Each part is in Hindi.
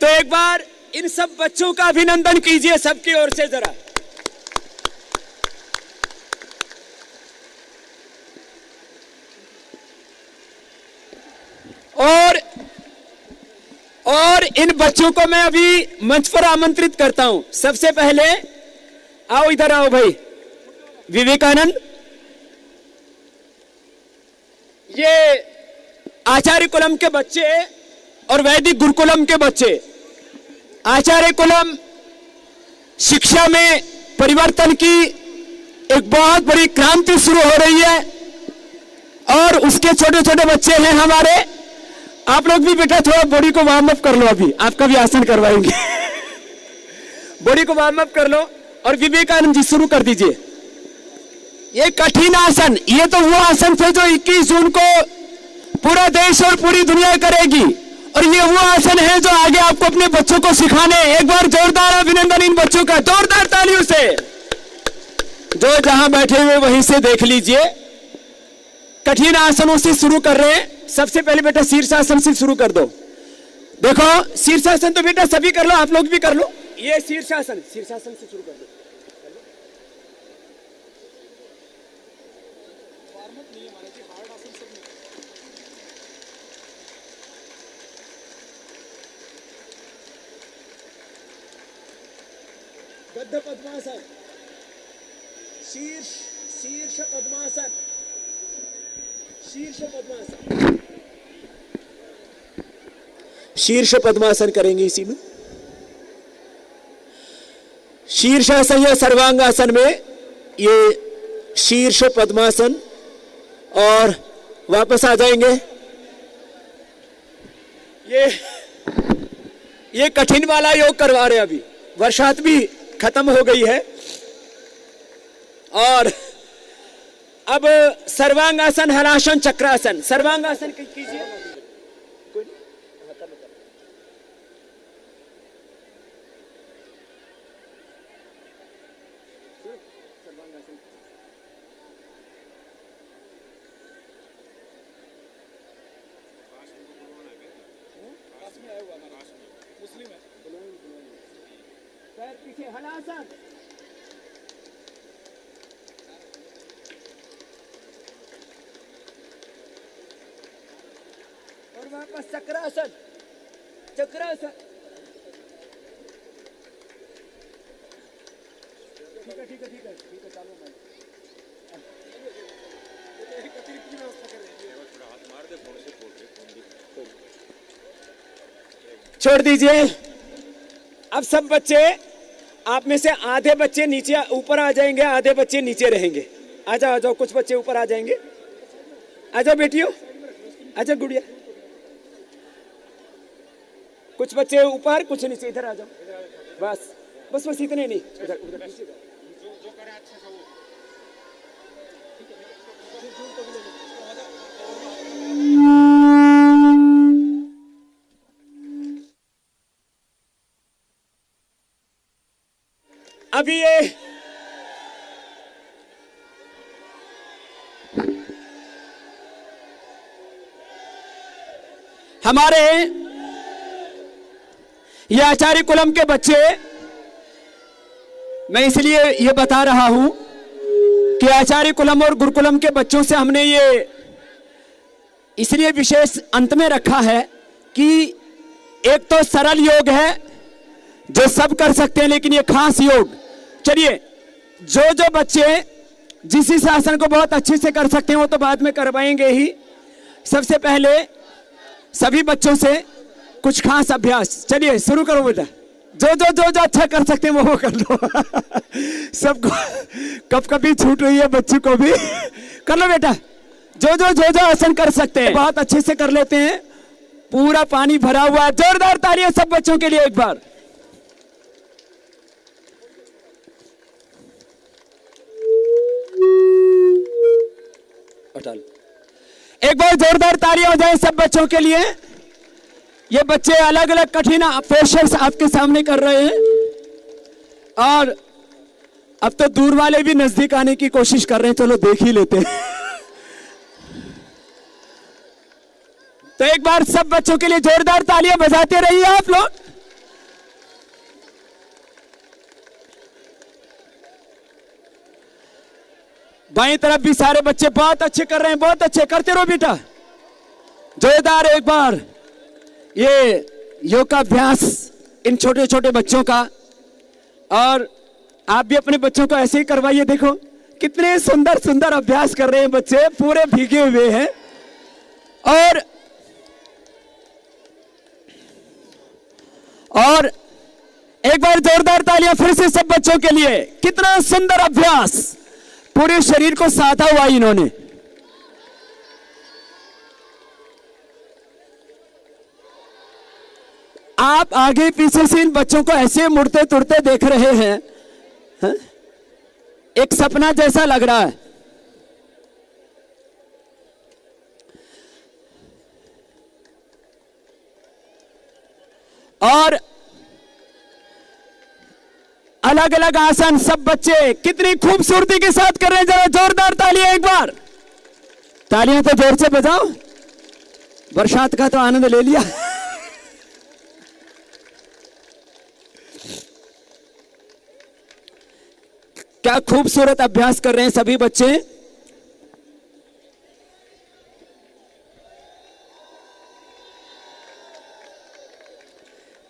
तो एक बार इन सब बच्चों का अभिनंदन कीजिए सबकी ओर से जरा। और इन बच्चों को मैं अभी मंच पर आमंत्रित करता हूं। सबसे पहले आओ, इधर आओ भाई। विवेकानंद, ये आचार्य कुलम के बच्चे और वैदिक गुरुकुलम के बच्चे। आचार्य कुलम शिक्षा में परिवर्तन की एक बहुत बड़ी क्रांति शुरू हो रही है और उसके छोटे छोटे बच्चे हैं हमारे। आप लोग भी बेटा थोड़ा बॉडी को वार्म अप कर लो, अभी आपका भी आसन करवाएंगे। बॉडी को वार्म अप कर लो। और विवेकानंद जी शुरू कर दीजिए। ये कठिन आसन, ये तो वो आसन थे जो 21 जून को पूरा देश और पूरी दुनिया करेगी, और ये वो आसन है जो आगे आपको अपने बच्चों को सिखाने। एक बार जोरदार अभिनंदन इन बच्चों का, जोरदार तालियों से। जो जहां बैठे हुए वहीं से देख लीजिए। कठिन आसनों से शुरू कर रहे हैं। सबसे पहले बेटा शीर्षासन से शुरू कर दो। देखो शीर्षासन तो बेटा सभी कर लो, आप लोग भी कर लो। ये शीर्षासन, शीर्षासन से शुरू कर दो। गद्ध पद्मासन, शीर्ष पद्मासन, शीर्ष पद्मासन, शीर्ष पद्मासन करेंगे इसी में। शीर्षासन या सर्वांगासन में ये शीर्ष पद्मासन, और वापस आ जाएंगे। ये कठिन वाला योग करवा रहे हैं अभी। वर्षात भी खत्म हो गई है और अब सर्वांगासन, हलासन, चक्रासन। सर्वांगासन कीजिए। पीछे हलासन, और वापस चक्रासन, चक्रासन। ठीक है, ठीक है, ठीक है, ठीक है, चालो भाई। छोड़ दीजिए। अब सब बच्चे, आप में से आधे बच्चे नीचे ऊपर आ जाएंगे, आधे बच्चे नीचे रहेंगे। आ जाओ, आ जाओ, कुछ बच्चे ऊपर आ जाएंगे। आ जाओ बेटियों, आ जाओ गुड़िया। कुछ बच्चे ऊपर, कुछ नीचे। इधर आ जाओ। बस बस बस, इतने नहीं। उधर उधर अभी ये हमारे ये आचार्य कुलम के बच्चे, मैं इसलिए ये बता रहा हूं कि आचार्य कुलम और गुरुकुलम के बच्चों से हमने ये इसलिए विशेष अंत में रखा है कि एक तो सरल योग है जो सब कर सकते हैं, लेकिन ये खास योग। चलिए, जो बच्चे जिस इस आसन को बहुत अच्छे से कर सकते हैं वो तो बाद में करवाएंगे ही। सबसे पहले सभी बच्चों से कुछ खास अभ्यास। चलिए शुरू करो बेटा। जो अच्छा कर सकते हैं वो कर लो। सबको कब कभी छूट रही है, बच्चों को भी कर लो बेटा। जो आसन कर सकते हैं बहुत अच्छे से कर लेते हैं। पूरा पानी भरा हुआ है। जोरदार तालियां सब बच्चों के लिए एक बार। एक बार जोरदार तालियां हो जाए सब बच्चों के लिए। ये बच्चे अलग अलग कठिन पोस्चर्स आपके सामने कर रहे हैं और अब तो दूर वाले भी नजदीक आने की कोशिश कर रहे हैं। चलो देख ही लेते हैं। तो एक बार सब बच्चों के लिए जोरदार तालियां बजाते रहिए आप लोग। बाईं तरफ भी सारे बच्चे बहुत अच्छे कर रहे हैं, बहुत अच्छे करते रहो बेटा, जोरदार एक बार ये योगाभ्यास इन छोटे छोटे बच्चों का। और आप भी अपने बच्चों को ऐसे ही करवाइए, देखो कितने सुंदर सुंदर अभ्यास कर रहे हैं बच्चे, पूरे भीगे हुए हैं। और एक बार जोरदार तालियां फिर से सब बच्चों के लिए, कितना सुंदर अभ्यास, पूरे शरीर को साधा हुआ इन्होंने। आप आगे पीछे से इन बच्चों को ऐसे मुड़ते तुड़ते देख रहे हैं, है? एक सपना जैसा लग रहा है। और अलग अलग आसन सब बच्चे कितनी खूबसूरती के साथ कर रहे हैं, जरा जोरदार तालियां एक बार, तालियां तो जोर से बजाओ, बरसात का तो आनंद ले लिया। क्या खूबसूरत अभ्यास कर रहे हैं सभी बच्चे।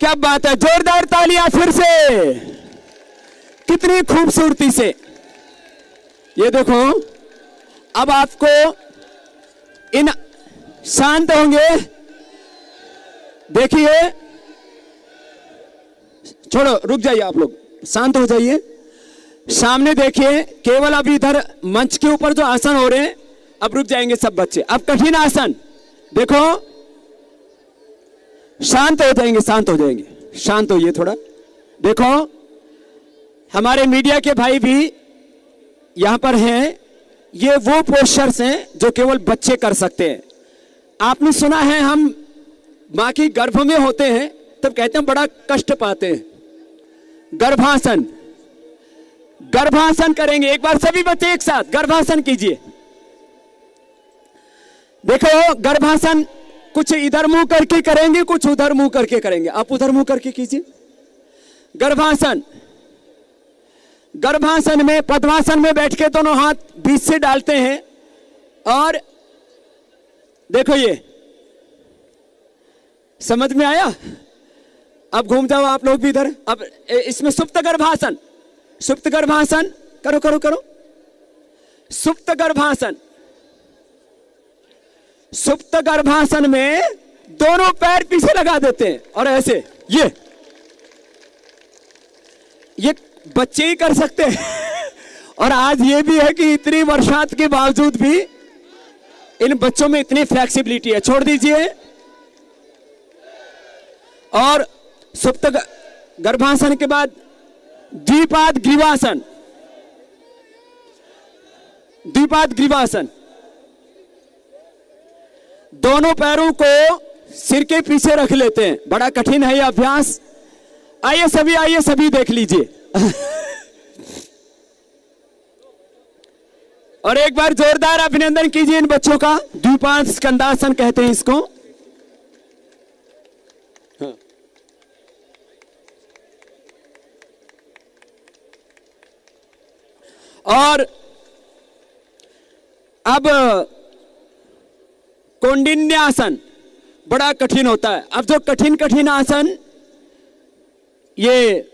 क्या बात है, जोरदार तालियां फिर से, कितनी खूबसूरती से। ये देखो, अब आपको इन शांत होंगे, देखिए, छोड़ो रुक जाइए, आप लोग शांत हो जाइए, सामने देखिए, केवल अभी इधर मंच के ऊपर जो आसन हो रहे हैं, अब रुक जाएंगे सब बच्चे। अब कठिन आसन देखो, शांत हो जाएंगे, शांत हो जाएंगे, शांत होइए थोड़ा। देखो हमारे मीडिया के भाई भी यहां पर हैं, ये वो पोस्चर्स हैं जो केवल बच्चे कर सकते हैं। आपने सुना है हम मां की गर्भ में होते हैं तब कहते हैं बड़ा कष्ट पाते हैं। गर्भासन, गर्भासन करेंगे एक बार सभी बच्चे एक साथ, गर्भासन कीजिए। देखो गर्भासन कुछ इधर मुंह करके करेंगे, कुछ उधर मुंह करके करेंगे। आप उधर मुंह करके कीजिए। गर्भासन, गर्भासन में, पद्मासन में बैठ के दोनों हाथ बीच से डालते हैं और देखो ये समझ में आया। अब घूम जाओ आप लोग भी इधर। अब इसमें सुप्त गर्भासन, सुप्त गर्भासन करो करो करो, सुप्त गर्भासन। सुप्त गर्भासन में दोनों पैर पीछे लगा देते हैं और ऐसे ये बच्चे ही कर सकते हैं। और आज ये भी है कि इतनी बरसात के बावजूद भी इन बच्चों में इतनी फ्लेक्सिबिलिटी है। छोड़ दीजिए। और सुप्त गर्भासन के बाद द्विपाद ग्रीवासन, द्विपाद ग्रीवासन। दोनों पैरों को सिर के पीछे रख लेते हैं। बड़ा कठिन है यह अभ्यास। आइए सभी देख लीजिए। और एक बार जोरदार अभिनंदन कीजिए इन बच्चों का। द्विपाद स्कंदासन कहते हैं इसको। और अब कौंडिन्यासन बड़ा कठिन होता है। अब जो कठिन कठिन आसन, ये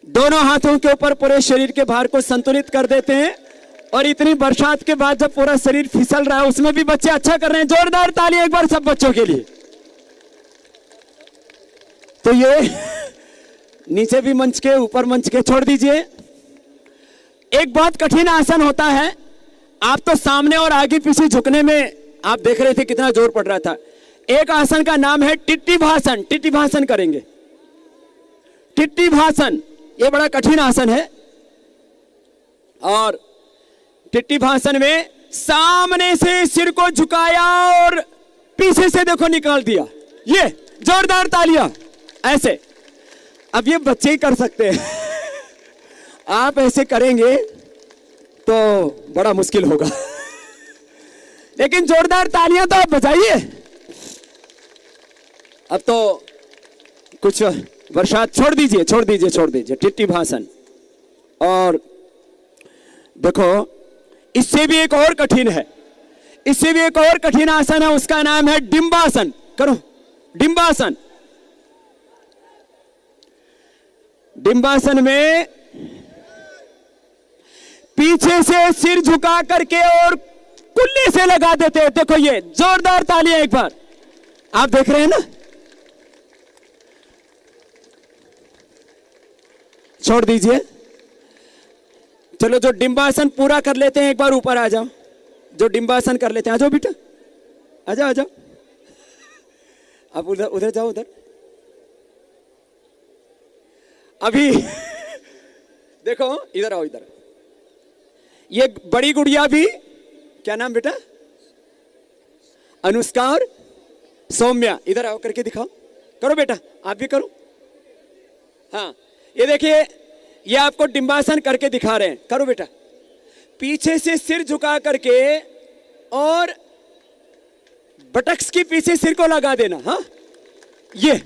दोनों हाथों के ऊपर पूरे शरीर के भार को संतुलित कर देते हैं। और इतनी बरसात के बाद जब पूरा शरीर फिसल रहा है, उसमें भी बच्चे अच्छा कर रहे हैं। जोरदार ताली एक बार सब बच्चों के लिए। तो ये नीचे भी मंच के, ऊपर मंच के, छोड़ दीजिए। एक बहुत कठिन आसन होता है। आप तो सामने और आगे पीछे झुकने में आप देख रहे थे कितना जोर पड़ रहा था। एक आसन का नाम है टिट्टी भासन। टिट्टी भासन करेंगे। टिट्टी भासन ये बड़ा कठिन आसन है। और टिट्टी भासन में सामने से सिर को झुकाया और पीछे से देखो निकाल दिया। ये जोरदार तालियां ऐसे। अब ये बच्चे ही कर सकते हैं। आप ऐसे करेंगे तो बड़ा मुश्किल होगा। लेकिन जोरदार तालियां तो आप बजाइए। अब तो कुछ वर्षात छोड़ दीजिए, छोड़ दीजिए, छोड़ दीजिए टिट्टी भाषण। और देखो इससे भी एक और कठिन है, इससे भी एक और कठिन आसन है, उसका नाम है डिंबासन। करो डिंबासन। डिंबासन में पीछे से सिर झुका करके और कुल्ले से लगा देते हैं। देखो ये जोरदार तालियां एक बार, आप देख रहे हैं ना। छोड़ दीजिए, चलो जो डिंबासन पूरा कर लेते हैं एक बार ऊपर आ जाओ, जो डिंबासन कर लेते हैं आ जाओ बेटा, आ जाओ, आ जाओ। अब उधर उधर जाओ, उधर अभी देखो इधर आओ, इधर। ये बड़ी गुड़िया भी, क्या नाम बेटा? अनुष्का और सौम्या, इधर आओ करके दिखाओ। करो बेटा, आप भी करो। हाँ ये देखिए, ये आपको डिंबासन करके दिखा रहे हैं। करो बेटा, पीछे से सिर झुका करके और बटक्स के पीछे सिर को लगा देना। हाँ ये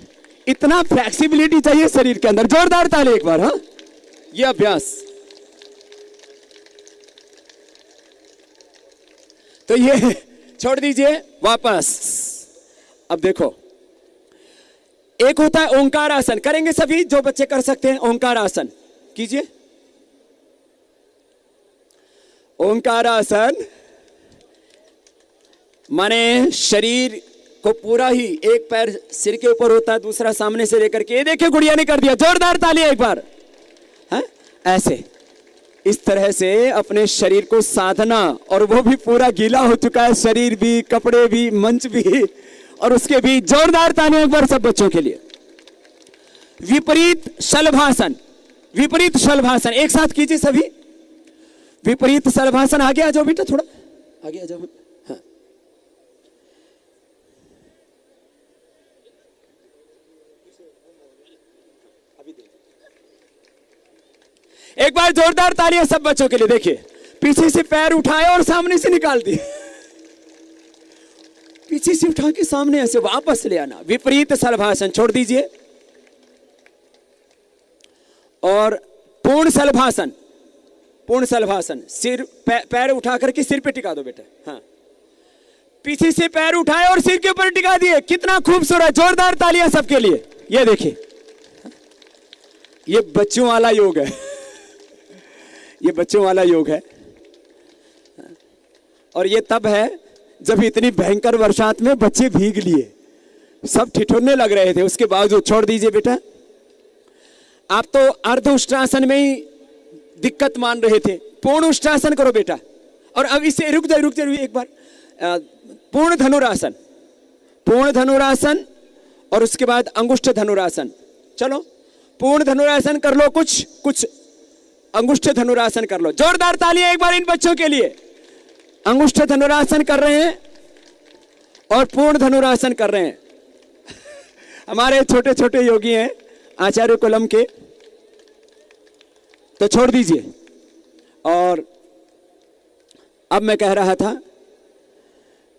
इतना फ्लेक्सिबिलिटी चाहिए शरीर के अंदर। जोरदार ताली एक बार। हाँ ये अभ्यास, तो ये छोड़ दीजिए वापस। अब देखो एक होता है ओंकार आसन, करेंगे सभी जो बच्चे कर सकते हैं। ओंकार आसन कीजिए। ओंकार आसन माने शरीर को पूरा ही, एक पैर सिर के ऊपर होता है, दूसरा सामने से लेकर के। ये देखिए गुड़िया ने कर दिया, जोरदार ताली एक बार। है ऐसे, इस तरह से अपने शरीर को साधना, और वो भी पूरा गीला हो चुका है, शरीर भी, कपड़े भी, मंच भी, और उसके भी जोरदार तालियां एक बार सब बच्चों के लिए। विपरीत शलभासन, विपरीत शलभासन एक साथ कीजिए सभी। विपरीत शलभासन, आगे आ जाओ बेटा, थोड़ा आगे आ जाओ। हाँ एक बार जोरदार तालियां सब बच्चों के लिए। देखिए पीछे से पैर उठाए और सामने से निकाल दिए, पीछे से उठा के सामने ऐसे वापस ले आना। विपरीत शलभासन, छोड़ दीजिए। और पूर्ण शलभासन, पूर्ण शलभासन, सिर पैर उठा करके सिर पे टिका दो बेटा। हाँ पीछे से पैर उठाए और सिर के ऊपर टिका दिए, कितना खूबसूरत। जोरदार तालियां सबके लिए। ये देखिए ये बच्चों वाला योग है, ये बच्चों वाला योग है। और ये तब है जब इतनी भयंकर बरसात में बच्चे भीग लिए, सब ठिठुरने लग रहे थे, उसके बावजूद। छोड़ दीजिए बेटा, आप तो अर्ध उष्ट्रासन में ही दिक्कत मान रहे थे, पूर्ण उष्ट्रासन करो बेटा। और अब इसे रुक जाए एक बार। पूर्ण धनुरासन, पूर्ण धनुरासन, और उसके बाद अंगुष्ठ धनुरासन। चलो पूर्ण धनुरासन कर लो, कुछ अंगुष्ठ धनुरासन कर लो। जोरदार तालियां एक बार इन बच्चों के लिए। अंगुष्ठ धनुरासन कर रहे हैं और पूर्ण धनुरासन कर रहे हैं। हमारे छोटे छोटे योगी हैं आचार्य कुलम के, तो छोड़ दीजिए। और अब मैं कह रहा था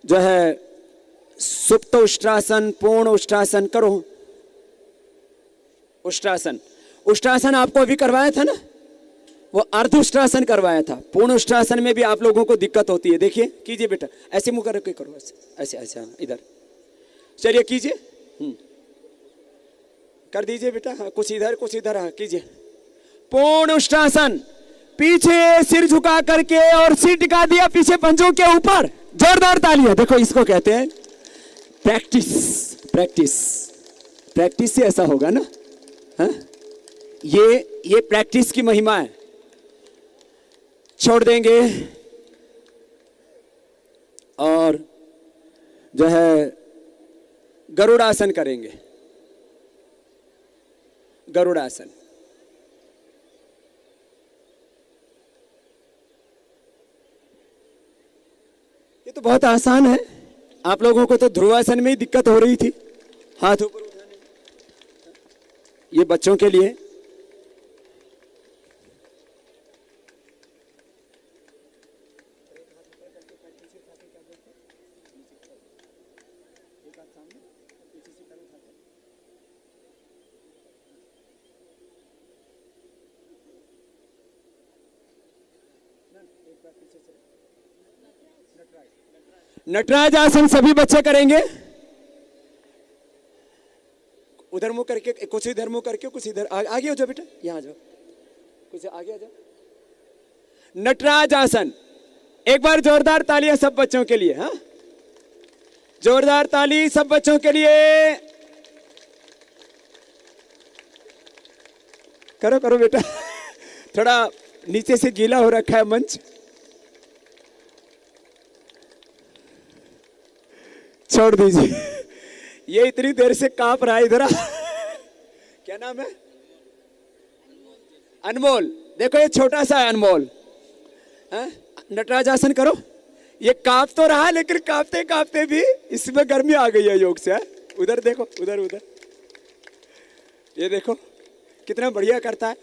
जो है सुप्त उष्ट्रासन, पूर्ण उष्ट्रासन करो। उष्ट्रासन, उष्ट्रासन आपको अभी करवाया था ना, वो अर्ध उष्ट्रासन करवाया था। पूर्ण उष्ट्रासन में भी आप लोगों को दिक्कत होती है। देखिए कीजिए बेटा, ऐसे मुंह करके करो, ऐसे ऐसे इधर। चलिए कीजिए, कर दीजिए बेटा। हाँ कुछ इधर हाँ कीजिए। पूर्ण उष्ट्रासन, पीछे सिर झुका करके और सिर टिका दिया पीछे पंजों के ऊपर। जोरदार तालियां। देखो इसको कहते हैं प्रैक्टिस, प्रैक्टिस, प्रैक्टिस से ऐसा होगा ना। हाँ ये प्रैक्टिस की महिमा है। छोड़ देंगे और जो है गरुड़ासन करेंगे। गरुड़ासन, ये तो बहुत आसान है। आप लोगों को तो ध्रुवासन में ही दिक्कत हो रही थी, हाथ ऊपर उठाने में। ये बच्चों के लिए। नटराज आसन सभी बच्चे करेंगे। उधर मुंह करके, कुछ इधर मुंह करके, कुछ इधर आगे हो जाओ बेटा, यहां जाओ, कुछ आगे आ जाओ। नटराज आसन, एक बार जोरदार तालियां सब बच्चों के लिए। हाँ, जोरदार ताली सब बच्चों के लिए। करो करो बेटा, थोड़ा नीचे से गीला हो रखा है मंच। छोड़ दीजिए, ये इतनी देर से कांप रहा है इधर। क्या नाम है? अनमोल। देखो ये छोटा सा है अनमोल। नटराज आसन करो। ये कांप तो रहा, लेकिन कांपते कांपते भी इसमें गर्मी आ गई है योग से। उधर देखो, उधर उधर, ये देखो कितना बढ़िया करता है।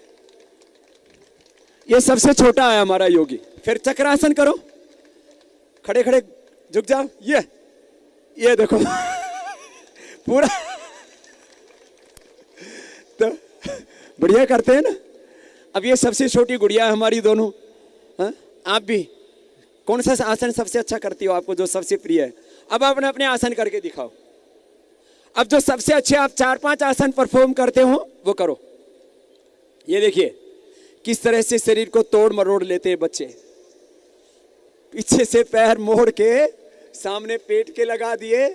ये सबसे छोटा है हमारा योगी। फिर चक्रासन करो, खड़े खड़े झुक जाओ। ये देखो पूरा तो बढ़िया करते हैं ना। अब ये सबसे छोटी गुड़िया है हमारी दोनों। हाँ, आप भी कौन सा आसन सबसे अच्छा करती हो, आपको जो सबसे प्रिय है? अब आप अपने आसन करके दिखाओ। अब जो सबसे अच्छे आप 4-5 आसन परफॉर्म करते हो वो करो। ये देखिए किस तरह से शरीर को तोड़ मरोड़ लेते हैं बच्चे। पीछे से पैर मोड़ के सामने पेट के लगा दिए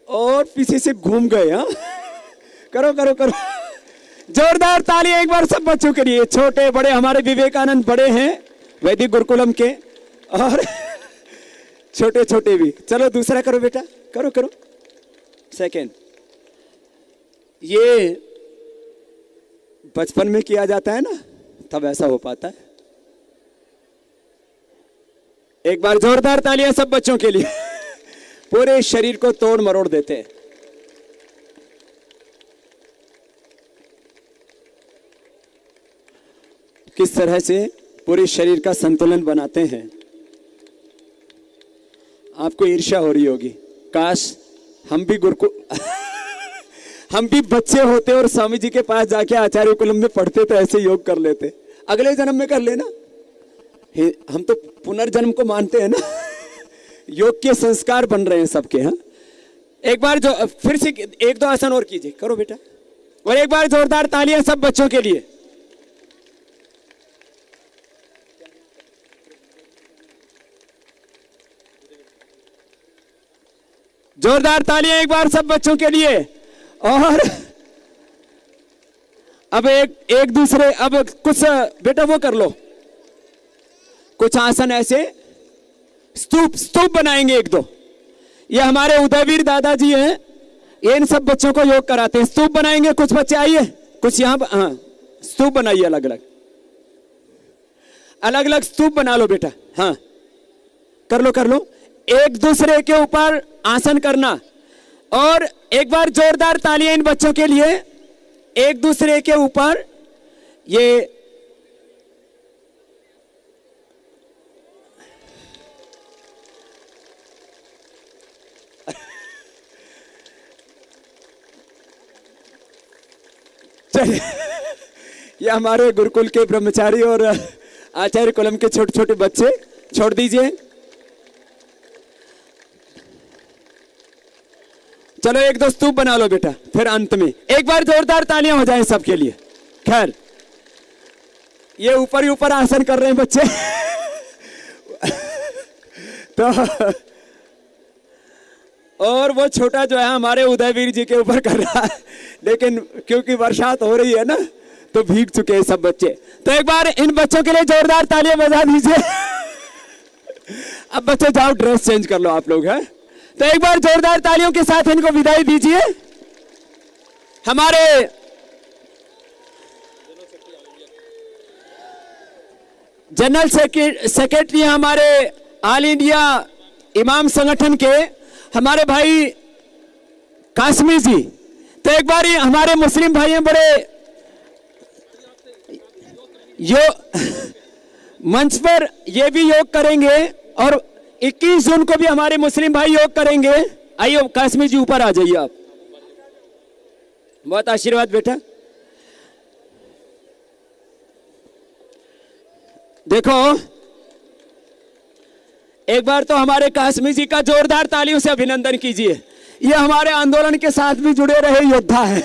और पीछे से घूम गए। हाँ, करो करो करो। जोरदार ताली एक बार सब बच्चों के लिए। छोटे बड़े हमारे विवेकानंद बड़े हैं वैदिक गुरुकुलम के, और छोटे छोटे भी। चलो दूसरा करो बेटा, करो करो। सेकेंड, ये बचपन में किया जाता है ना, तब ऐसा हो पाता है। एक बार जोरदार तालियां सब बच्चों के लिए। पूरे शरीर को तोड़ मरोड़ देते हैं। किस तरह से पूरे शरीर का संतुलन बनाते हैं। आपको ईर्ष्या हो रही होगी, काश हम भी हम भी बच्चे होते और स्वामी जी के पास जाके आचार्य कुलम में पढ़ते तो ऐसे योग कर लेते। अगले जन्म में कर लेना। हम तो पुनर्जन्म को मानते हैं ना। योग के संस्कार बन रहे हैं सबके। हाँ, एक बार जो फिर से 1-2 आसन और कीजिए, करो बेटा। और एक बार जोरदार तालियां सब बच्चों के लिए। जोरदार तालियां एक बार सब बच्चों के लिए। और अब एक दूसरे, अब कुछ बेटा वो कर लो, कुछ आसन ऐसे स्तूप बनाएंगे 1-2। ये हमारे उदयवीर दादाजी हैं, ये इन सब बच्चों को योग कराते हैं। स्तूप बनाएंगे, कुछ बच्चे आइए, कुछ यहाँ। हाँ, स्तूप बनाइए, अलग अलग अलग अलग स्तूप बना लो बेटा। हाँ, कर लो कर लो। एक दूसरे के ऊपर आसन करना। और एक बार जोरदार तालियां इन बच्चों के लिए। एक दूसरे के ऊपर ये चलिए, ये हमारे गुरुकुल के ब्रह्मचारी और आचार्य कुलम के छोटे छोटे बच्चे, छोड़ दीजिए। चलो 1-2 स्तूप बना लो बेटा। फिर अंत में एक बार जोरदार तालियां हो जाएं सबके लिए। खैर, ये ऊपर ही ऊपर आसन कर रहे हैं बच्चे। तो और वो छोटा जो है हमारे उदयवीर जी के ऊपर कर रहा है, लेकिन क्योंकि बरसात हो रही है ना, तो भीग चुके हैं सब बच्चे। तो एक बार इन बच्चों के लिए जोरदार तालियां बजा दीजिए। अब बच्चे जाओ, ड्रेस चेंज कर लो आप लोग। हैं, तो एक बार जोरदार तालियों के साथ इनको विदाई दीजिए। हमारे जनरल सेक्रेटरी हमारे ऑल इंडिया इमाम संगठन के हमारे भाई कासमी जी। तो एक बार हमारे मुस्लिम भाई हैं बड़े मंच पर, ये भी योग करेंगे। और 21 जून को भी हमारे मुस्लिम भाई योग करेंगे। आइए कासमी जी, ऊपर आ जाइए आप। बहुत आशीर्वाद बेटा। देखो एक बार तो हमारे कासमी जी का जोरदार तालियों से अभिनंदन कीजिए। ये हमारे आंदोलन के साथ भी जुड़े रहे योद्धा हैं।